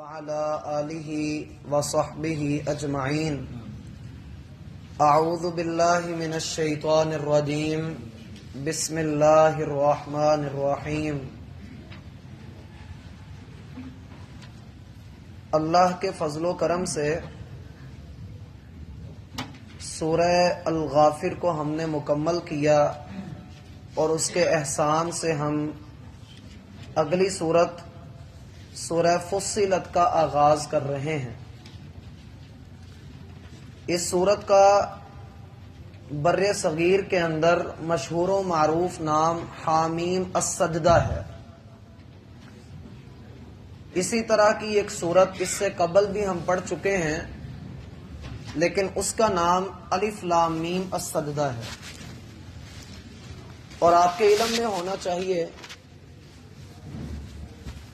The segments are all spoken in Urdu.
وعلى آله وصحبه أجمعين. أعوذ بالله من الشيطان الرجيم. بسم الله الرحمن الرحيم. اللہ کے فضل و کرم سے سورہ الغافر کو ہم نے مکمل کیا اور اس کے احسان سے ہم اگلی سورت سورہ فصلت کا آغاز کر رہے ہیں. اس سورت کا بر صغیر کے اندر مشہور و معروف نام حامیم السجدہ ہے. اسی طرح کی ایک سورت اس سے قبل بھی ہم پڑھ چکے ہیں، لیکن اس کا نام الف لام میم السجدہ ہے. اور آپ کے علم میں ہونا چاہیے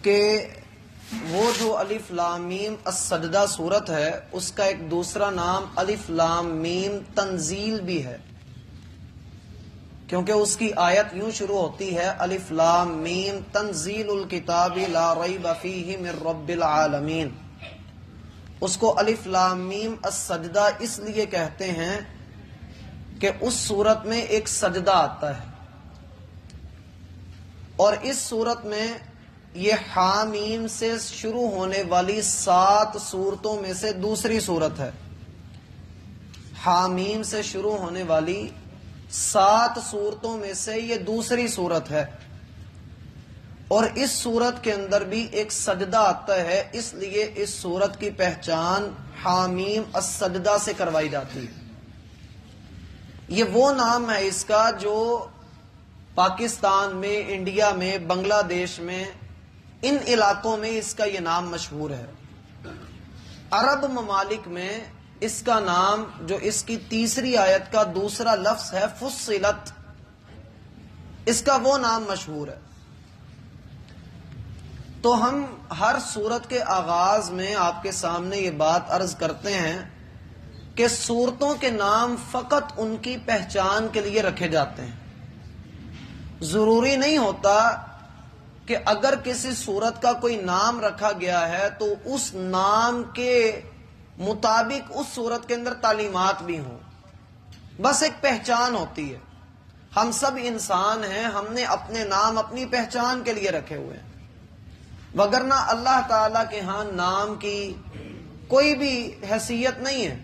کہ وہ جو الف لام میم السجدہ سورت ہے اس کا ایک دوسرا نام الف لام میم تنزیل بھی ہے، کیونکہ اس کی آیت یوں شروع ہوتی ہے الف لام میم تنزیل الکتاب لا ریب فیہ من رب العالمین. اس کو الف لام میم السجدہ اس لیے کہتے ہیں کہ اس سورت میں ایک سجدہ آتا ہے، اور اس سورت میں یہ حامیم سے شروع ہونے والی 7 سورتوں میں سے دوسری سورت ہے. حامیم سے شروع ہونے والی 7 سورتوں میں سے یہ دوسری سورت ہے، اور اس سورت کے اندر بھی ایک سجدہ آتا ہے، اس لیے اس سورت کی پہچان حامیم السجدہ سے کروائی جاتی ہے. یہ وہ نام ہے اس کا جو پاکستان میں، انڈیا میں، بنگلہ دیش میں، ان علاقوں میں اس کا یہ نام مشہور ہے. عرب ممالک میں اس کا نام، جو اس کی تیسری آیت کا دوسرا لفظ ہے فصلت، اس کا وہ نام مشہور ہے. تو ہم ہر سورت کے آغاز میں آپ کے سامنے یہ بات عرض کرتے ہیں کہ سورتوں کے نام فقط ان کی پہچان کے لیے رکھے جاتے ہیں. ضروری نہیں ہوتا کہ اگر کسی سورت کا کوئی نام رکھا گیا ہے تو اس نام کے مطابق اس سورت کے اندر تعلیمات بھی ہوں. بس ایک پہچان ہوتی ہے. ہم سب انسان ہیں، ہم نے اپنے نام اپنی پہچان کے لیے رکھے ہوئے ہیں، وگرنہ اللہ تعالی کے ہاں نام کی کوئی بھی حیثیت نہیں ہے.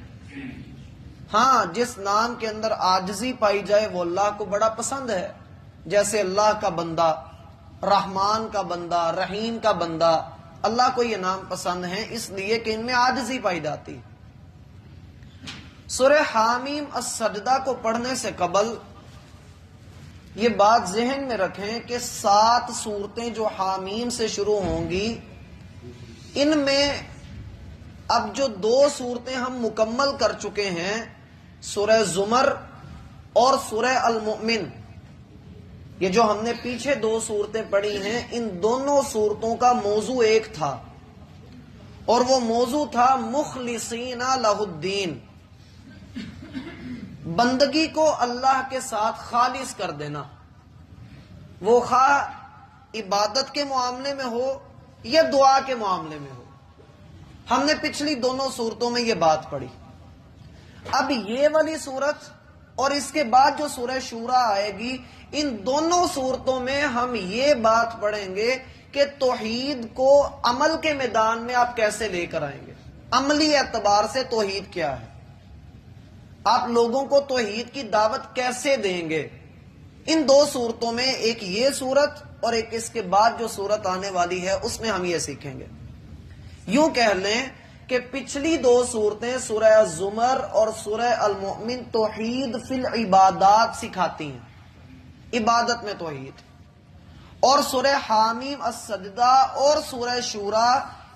ہاں، جس نام کے اندر عاجزی پائی جائے وہ اللہ کو بڑا پسند ہے، جیسے اللہ کا بندہ، رحمان کا بندہ، رحیم کا بندہ. اللہ کو یہ نام پسند ہیں اس لیے کہ ان میں عاجزی پائی جاتی. سورہ حامیم السجدہ کو پڑھنے سے قبل یہ بات ذہن میں رکھیں کہ 7 سورتیں جو حامیم سے شروع ہوں گی، ان میں اب جو 2 سورتیں ہم مکمل کر چکے ہیں، سورہ زمر اور سورہ المؤمن، یہ جو ہم نے پیچھے 2 صورتیں پڑھی ہیں، ان دونوں صورتوں کا موضوع ایک تھا، اور وہ موضوع تھا مخلصین لہ الدین، بندگی کو اللہ کے ساتھ خالص کر دینا، وہ خواہ عبادت کے معاملے میں ہو یا دعا کے معاملے میں ہو. ہم نے پچھلی دونوں صورتوں میں یہ بات پڑھی. اب یہ والی صورت اور اس کے بعد جو سورہ شورا آئے گی، ان دونوں صورتوں میں ہم یہ بات پڑھیں گے کہ توحید کو عمل کے میدان میں آپ کیسے لے کر آئیں گے، عملی اعتبار سے توحید کیا ہے، آپ لوگوں کو توحید کی دعوت کیسے دیں گے. ان 2 صورتوں میں، ایک یہ صورت اور ایک اس کے بعد جو صورت آنے والی ہے، اس میں ہم یہ سیکھیں گے. یوں کہہ لیں کہ پچھلی 2 صورتیں سورہ الزمر اور سورہ المؤمن توحید فی العبادات سکھاتی ہیں، عبادت میں توحید، اور سورہ حامیم السجدہ اور سورہ شورا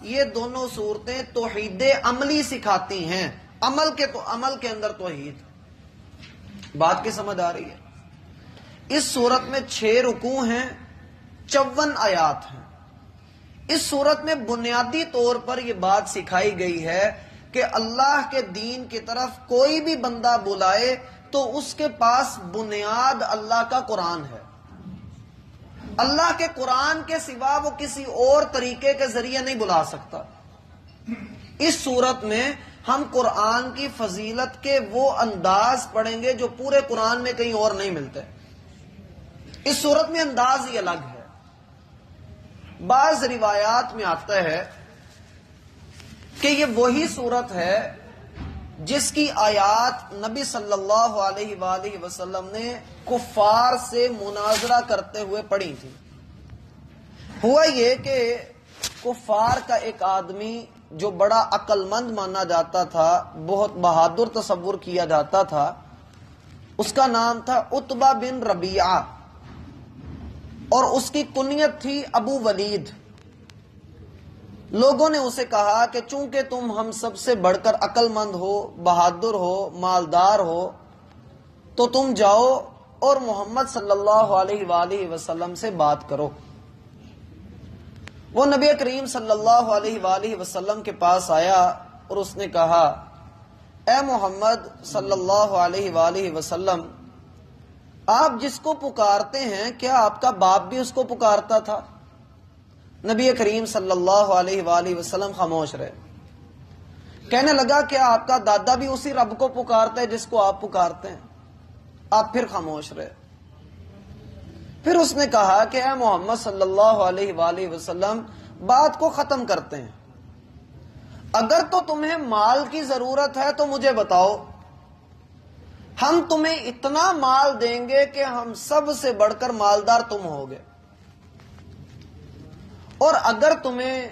یہ دونوں صورتیں توحید عملی سکھاتی ہیں، عمل کے اندر توحید. بات کی سمجھ آ رہی ہے؟ اس صورت میں 6 رکوع ہیں، 54 آیات ہیں. اس صورت میں بنیادی طور پر یہ بات سکھائی گئی ہے کہ اللہ کے دین کی طرف کوئی بھی بندہ بلائے تو اس کے پاس بنیاد اللہ کا قرآن ہے. اللہ کے قرآن کے سوا وہ کسی اور طریقے کے ذریعے نہیں بلا سکتا. اس صورت میں ہم قرآن کی فضیلت کے وہ انداز پڑھیں گے جو پورے قرآن میں کہیں اور نہیں ملتے. اس صورت میں انداز ہی الگ ہے. بعض روایات میں آتا ہے کہ یہ وہی صورت ہے جس کی آیات نبی صلی اللہ علیہ وآلہ وسلم نے کفار سے مناظرہ کرتے ہوئے پڑھی تھی. ہوا یہ کہ کفار کا ایک آدمی جو بڑا عقل مند مانا جاتا تھا، بہت بہادر تصور کیا جاتا تھا، اس کا نام تھا عتبہ بن ربیعہ اور اس کی کنیت تھی ابو ولید. لوگوں نے اسے کہا کہ چونکہ تم ہم سب سے بڑھ کر عقل مند ہو، بہادر ہو، مالدار ہو، تو تم جاؤ اور محمد صلی اللہ علیہ وآلہ وسلم سے بات کرو. وہ نبی کریم صلی اللہ علیہ وآلہ وسلم کے پاس آیا اور اس نے کہا، اے محمد صلی اللہ علیہ وآلہ وسلم، آپ جس کو پکارتے ہیں کیا آپ کا باپ بھی اس کو پکارتا تھا؟ نبی کریم صلی اللہ علیہ وآلہ وسلم خاموش رہے. کہنے لگا کیا آپ کا دادا بھی اسی رب کو پکارتا ہے جس کو آپ پکارتے ہیں؟ آپ پھر خاموش رہے. پھر اس نے کہا کہ اے محمد صلی اللہ علیہ وآلہ وسلم، بات کو ختم کرتے ہیں. اگر تو تمہیں مال کی ضرورت ہے تو مجھے بتاؤ، ہم تمہیں اتنا مال دیں گے کہ ہم سب سے بڑھ کر مالدار تم ہوگے. اور اگر تمہیں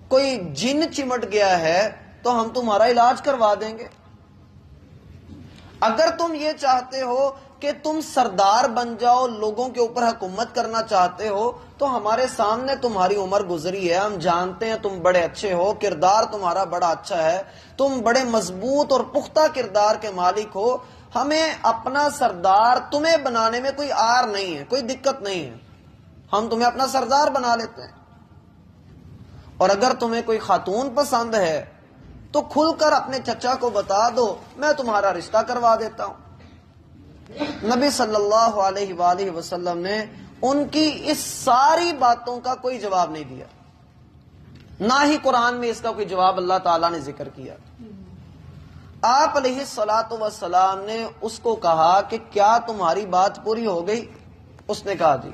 کوئی جن چمٹ گیا ہے تو ہم تمہارا علاج کروا دیں گے. اگر تم یہ چاہتے ہو کہ تم سردار بن جاؤ، لوگوں کے اوپر حکومت کرنا چاہتے ہو، تو ہمارے سامنے تمہاری عمر گزری ہے، ہم جانتے ہیں تم بڑے اچھے ہو، کردار تمہارا بڑا اچھا ہے، تم بڑے مضبوط اور پختہ کردار کے مالک ہو. ہمیں اپنا سردار تمہیں بنانے میں کوئی آر نہیں ہے، کوئی دقت نہیں ہے، ہم تمہیں اپنا سردار بنا لیتے ہیں. اور اگر تمہیں کوئی خاتون پسند ہے تو کھل کر اپنے چچا کو بتا دو، میں تمہارا رشتہ کروا دیتا ہوں. نبی صلی اللہ علیہ وآلہ وسلم نے ان کی اس ساری باتوں کا کوئی جواب نہیں دیا، نہ ہی قرآن میں اس کا کوئی جواب اللہ تعالیٰ نے ذکر کیا. آپ علیہ الصلاۃ والسلام نے اس کو کہا کہ کیا تمہاری بات پوری ہو گئی؟ اس نے کہا جی.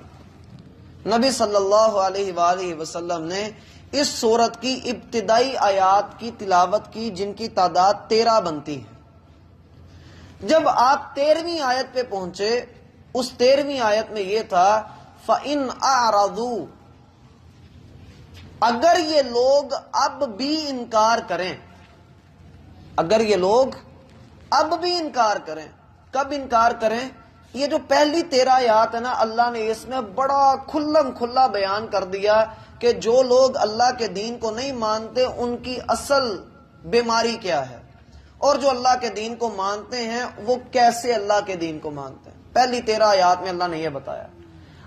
نبی صلی اللہ علیہ وآلہ وسلم نے اس سورت کی ابتدائی آیات کی تلاوت کی جن کی تعداد 13 بنتی ہے. جب آپ 13ویں آیت پہ پہنچے، اس 13ویں آیت میں یہ تھا فَإِنْ أَعْرَضُوا، اگر یہ لوگ اب بھی انکار کریں، اگر یہ لوگ اب بھی انکار کریں. کب انکار کریں؟ یہ جو پہلی 13 آیات ہے نا، اللہ نے اس میں بڑا کھلم کھلا بیان کر دیا کہ جو لوگ اللہ کے دین کو نہیں مانتے ان کی اصل بیماری کیا ہے، اور جو اللہ کے دین کو مانتے ہیں وہ کیسے اللہ کے دین کو مانتے ہیں. پہلی 13 آیات میں اللہ نے یہ بتایا.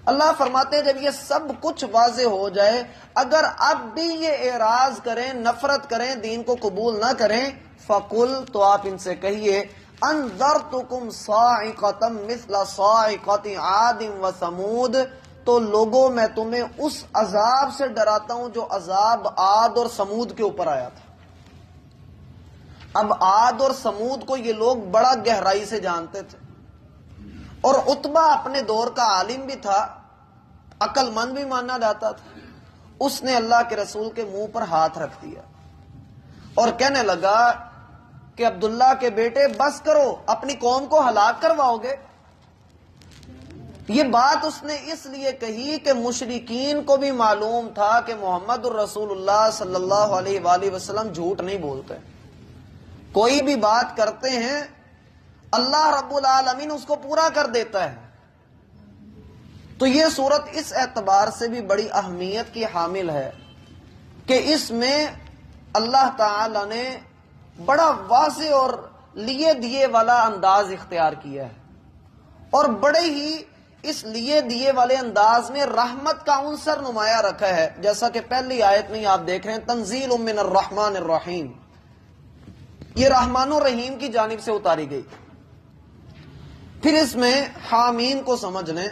اللہ فرماتے ہیں جب یہ سب کچھ واضح ہو جائے، اگر اب بھی یہ اعراض کریں، نفرت کریں، دین کو قبول نہ کریں، فَقُلْ، تو آپ ان سے کہیے، أَنذَرْتُكُمْ صَاعِقَةً مِثْلَ صَاعِقَةِ عَادٍ وَثَمُودَ، تو لوگوں میں تمہیں اس عذاب سے ڈراتا ہوں جو عذاب عاد اور سمود کے اوپر آیا تھا. اب عاد اور سمود کو یہ لوگ بڑا گہرائی سے جانتے تھے، اور عتبہ اپنے دور کا عالم بھی تھا، عقل مند بھی مانا جاتا تھا. اس نے اللہ کے رسول کے منہ پر ہاتھ رکھ دیا اور کہنے لگا کہ عبداللہ کے بیٹے بس کرو، اپنی قوم کو ہلاک کرواؤ گے. یہ بات اس نے اس لیے کہی کہ مشرکین کو بھی معلوم تھا کہ محمد الرسول اللہ صلی اللہ علیہ وآلہ وسلم جھوٹ نہیں بولتے، کوئی بھی بات کرتے ہیں اللہ رب العالمین اس کو پورا کر دیتا ہے. تو یہ صورت اس اعتبار سے بھی بڑی اہمیت کی حامل ہے کہ اس میں اللہ تعالی نے بڑا واضح اور لیے دیے والا انداز اختیار کیا ہے، اور بڑے ہی اس لیے دیے والے انداز میں رحمت کا عنصر نمایاں رکھا ہے. جیسا کہ پہلی آیت میں آپ دیکھ رہے ہیں، تنزیل من الرحمن الرحیم، یہ رحمان الرحیم کی جانب سے اتاری گئی. پھر اس میں حامیم کو سمجھ لیں.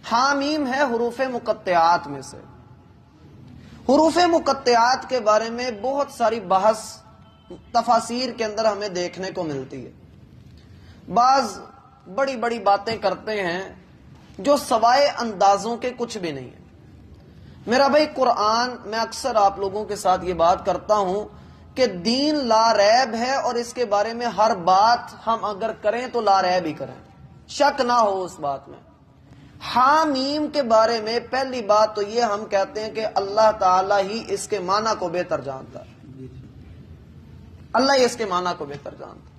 حامیم ہے حروف مقطعات میں سے، حروف مقطعات کے بارے میں بہت ساری بحث تفاسیر کے اندر ہمیں دیکھنے کو ملتی ہے. بعض بڑی بڑی باتیں کرتے ہیں جو سوائے اندازوں کے کچھ بھی نہیں ہے. میرا بھائی قرآن، میں اکثر آپ لوگوں کے ساتھ یہ بات کرتا ہوں کہ دین لا ریب ہے، اور اس کے بارے میں ہر بات ہم اگر کریں تو لا ریب ہی کریں، شک نہ ہو اس بات میں. حامیم کے بارے میں پہلی بات تو یہ ہم کہتے ہیں کہ اللہ تعالیٰ ہی اس کے معنی کو بہتر جانتا ہے، اللہ ہی اس کے معنی کو بہتر جانتا ہے.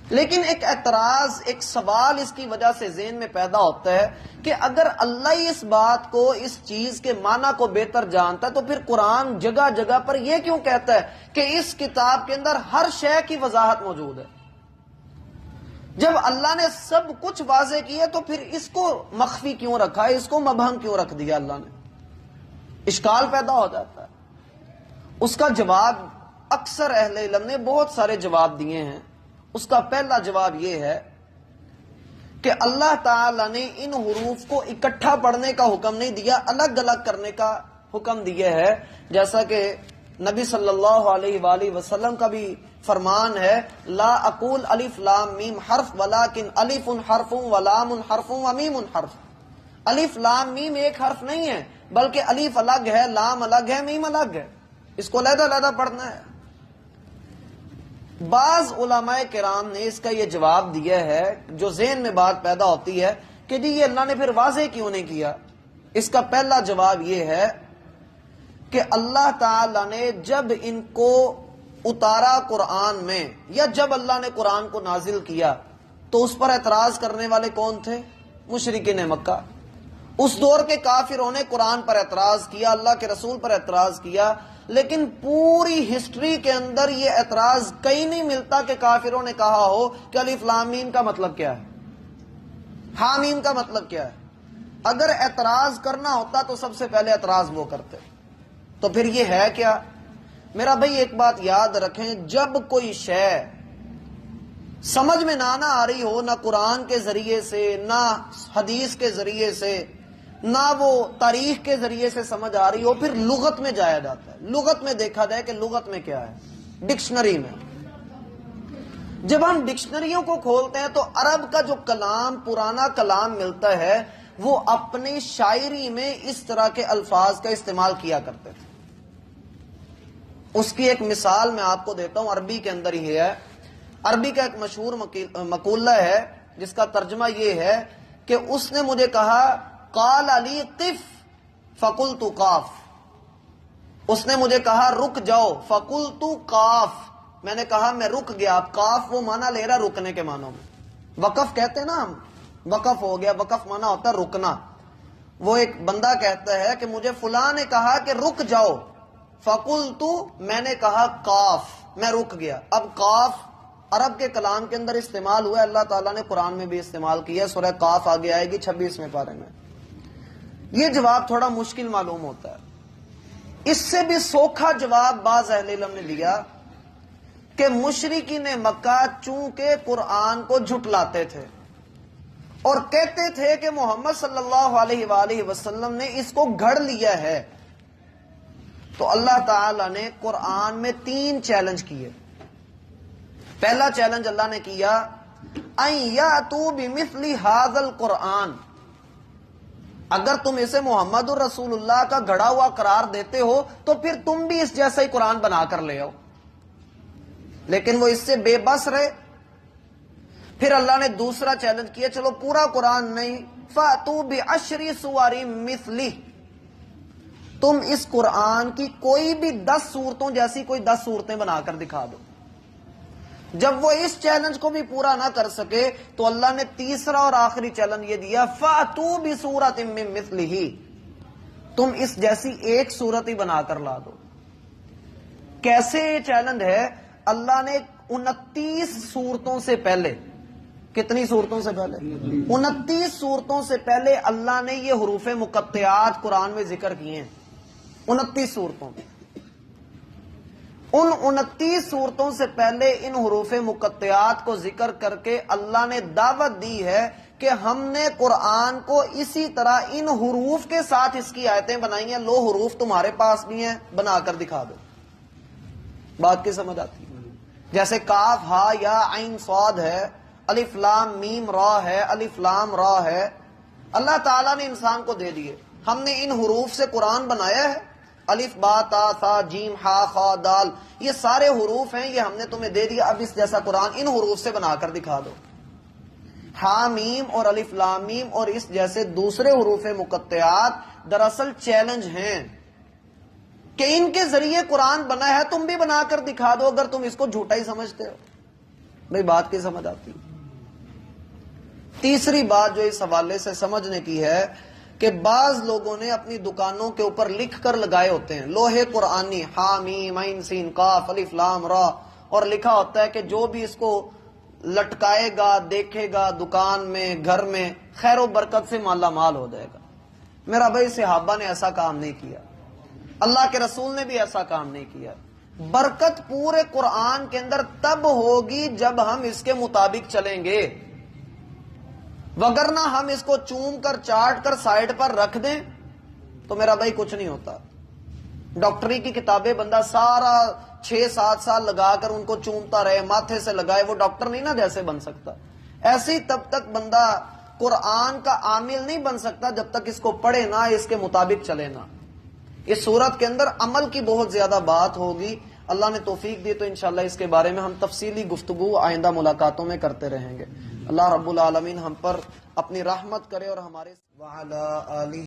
لیکن ایک اعتراض، ایک سوال اس کی وجہ سے ذہن میں پیدا ہوتا ہے کہ اگر اللہ ہی اس بات کو، اس چیز کے معنی کو بہتر جانتا ہے تو پھر قرآن جگہ جگہ پر یہ کیوں کہتا ہے کہ اس کتاب کے اندر ہر شے کی وضاحت موجود ہے؟ جب اللہ نے سب کچھ واضح کیا تو پھر اس کو مخفی کیوں رکھا ہے، اس کو مبہم کیوں رکھ دیا اللہ نے؟ اشکال پیدا ہو جاتا ہے. اس کا جواب اکثر اہل علم نے بہت سارے جواب دیے ہیں. اس کا پہلا جواب یہ ہے کہ اللہ تعالی نے ان حروف کو اکٹھا پڑھنے کا حکم نہیں دیا، الگ الگ کرنے کا حکم دیا ہے. جیسا کہ نبی صلی اللہ علیہ وآلہ وسلم کا بھی فرمان ہے، لا اقول الف لام میم حرف ولکن الف حرف ولام حرف ومیم حرف. الف لام میم ایک حرف نہیں ہے، بلکہ الف الگ ہے، لام الگ ہے، میم الگ ہے. اس کو علیحدہ علیحدہ پڑھنا ہے. بعض علماء کرام نے اس کا یہ جواب دیا ہے، جو ذہن میں بات پیدا ہوتی ہے کہ جی یہ اللہ نے پھر واضح کیوں نہیں کیا. اس کا پہلا جواب یہ ہے کہ اللہ تعالی نے جب ان کو اتارا قرآن میں، یا جب اللہ نے قرآن کو نازل کیا، تو اس پر اعتراض کرنے والے کون تھے؟ مشرکین مکہ. اس دور کے کافروں نے قرآن پر اعتراض کیا، اللہ کے رسول پر اعتراض کیا. لیکن پوری ہسٹری کے اندر یہ اعتراض کہیں نہیں ملتا کہ کافروں نے کہا ہو کہ الف لام میم کا مطلب کیا ہے، حامیم کا مطلب کیا ہے. اگر اعتراض کرنا ہوتا تو سب سے پہلے اعتراض وہ کرتے. تو پھر یہ ہے کیا؟ میرا بھائی ایک بات یاد رکھیں، جب کوئی شے سمجھ میں نہ آ رہی ہو، نہ قرآن کے ذریعے سے، نہ حدیث کے ذریعے سے، نہ وہ تاریخ کے ذریعے سے سمجھ آ رہی ہو، پھر لغت میں جایا جاتا ہے. لغت میں دیکھا جائے کہ لغت میں کیا ہے، ڈکشنری میں. جب ہم ڈکشنریوں کو کھولتے ہیں تو عرب کا جو کلام، پرانا کلام ملتا ہے، وہ اپنی شاعری میں اس طرح کے الفاظ کا استعمال کیا کرتے تھے. اس کی ایک مثال میں آپ کو دیتا ہوں، عربی کے اندر ہی ہے. عربی کا ایک مشہور مقولہ ہے جس کا ترجمہ یہ ہے کہ اس نے مجھے کہا قال علی قف فقلت قاف. اس نے مجھے کہا رک جاؤ، فقلت قاف، میں نے کہا میں رک گیا. اب قاف وہ معنی لے رہا رکنے کے معنوں میں. وقف کہتے ہیں نا ہم، وقف ہو گیا، وقف معنی ہوتا ہے رکنا. وہ ایک بندہ کہتا ہے کہ مجھے فلاں نے کہا کہ رک جاؤ، فقلت، میں نے کہا قاف، میں رک گیا. اب قاف عرب کے کلام کے اندر استعمال ہوا ہے، اللہ تعالیٰ نے قرآن میں بھی استعمال کیا ہے. سورہ قاف آگے آئے گی 26ویں پارے میں. یہ جواب تھوڑا مشکل معلوم ہوتا ہے. اس سے بھی سوکھا جواب بعض اہل علم نے دیا کہ مشرکین مکہ چونکہ قرآن کو جھٹلاتے تھے اور کہتے تھے کہ محمد صلی اللہ علیہ وآلہ وسلم نے اس کو گھڑ لیا ہے، تو اللہ تعالی نے قرآن میں 3 چیلنج کیے. پہلا چیلنج اللہ نے کیا ان یاتوا بمثل ھذا القرآن، اگر تم اسے محمد الرسول اللہ کا گھڑا ہوا قرار دیتے ہو تو پھر تم بھی اس جیسا ہی قرآن بنا کر لے آؤ. لیکن وہ اس سے بے بس رہے. پھر اللہ نے دوسرا چیلنج کیا، چلو پورا قرآن نہیں، فاتوا بعشر سور مثلہ، تم اس قرآن کی کوئی بھی 10 سورتوں جیسی کوئی 10 سورتیں بنا کر دکھا دو. جب وہ اس چیلنج کو بھی پورا نہ کر سکے تو اللہ نے تیسرا اور آخری چیلنج یہ دیا، فاتوا بسورۃ من مثلہ، تم اس جیسی ایک سورت ہی بنا کر لا دو. کیسے یہ چیلنج ہے؟ اللہ نے 29 سورتوں سے پہلے، کتنی سورتوں سے پہلے؟ 29 سورتوں سے پہلے اللہ نے یہ حروف مقطعات قرآن میں ذکر کیے ہیں. 29 سورتوں میں، ان 29 صورتوں سے پہلے ان حروف مقطعات کو ذکر کر کے اللہ نے دعوت دی ہے کہ ہم نے قرآن کو اسی طرح ان حروف کے ساتھ اس کی آیتیں بنائی ہیں. لو حروف تمہارے پاس بھی ہیں, بنا کر دکھا دو. بات کی سمجھ آتی ہے؟ جیسے کاف ہا یا عین صاد ہے, الف لام میم را ہے, الف لام را ہے, اللہ تعالیٰ نے انسان کو دے دیے. ہم نے ان حروف سے قرآن بنایا ہے. الف با تا ثا جیم ہا خا دال, یہ سارے حروف ہیں, یہ ہم نے تمہیں دے دیا. اب اس جیسا قرآن ان حروف سے بنا کر دکھا دو. ہا میم اور الف لام میم اور اس جیسے دوسرے حروف مقطعات دراصل چیلنج ہیں کہ ان کے ذریعے قرآن بنا ہے, تم بھی بنا کر دکھا دو اگر تم اس کو جھوٹا ہی سمجھتے ہو. بھئی بات کی سمجھ آتی. تیسری بات جو اس حوالے سے سمجھنے کی ہے کہ بعض لوگوں نے اپنی دکانوں کے اوپر لکھ کر لگائے ہوتے ہیں لوہے قرآنی, ہا میم عین سین قاف الف لام را, اور لکھا ہوتا ہے کہ جو بھی اس کو لٹکائے گا, دیکھے گا دکان میں, گھر میں, خیر و برکت سے مالا مال ہو جائے گا. میرا بھائی صحابہ نے ایسا کام نہیں کیا, اللہ کے رسول نے بھی ایسا کام نہیں کیا. برکت پورے قرآن کے اندر تب ہوگی جب ہم اس کے مطابق چلیں گے, وگرنہ ہم اس کو چوم کر چاٹ کر سائڈ پر رکھ دیں تو میرا بھائی کچھ نہیں ہوتا. ڈاکٹری کی کتابیں بندہ سارا 6-7 سال لگا کر ان کو چومتا رہے, ماتھے سے لگائے, وہ ڈاکٹر نہیں نا جیسے بن سکتا. ایسے ہی تب تک بندہ قرآن کا عامل نہیں بن سکتا جب تک اس کو پڑھے نہ, اس کے مطابق چلے نہ. اس صورت کے اندر عمل کی بہت زیادہ بات ہوگی. اللہ نے توفیق دی تو انشاءاللہ اس کے بارے میں ہم تفصیلی گفتگو آئندہ ملاقاتوں میں کرتے رہیں گے. اللہ رب العالمین ہم پر اپنی رحمت کرے اور ہمارے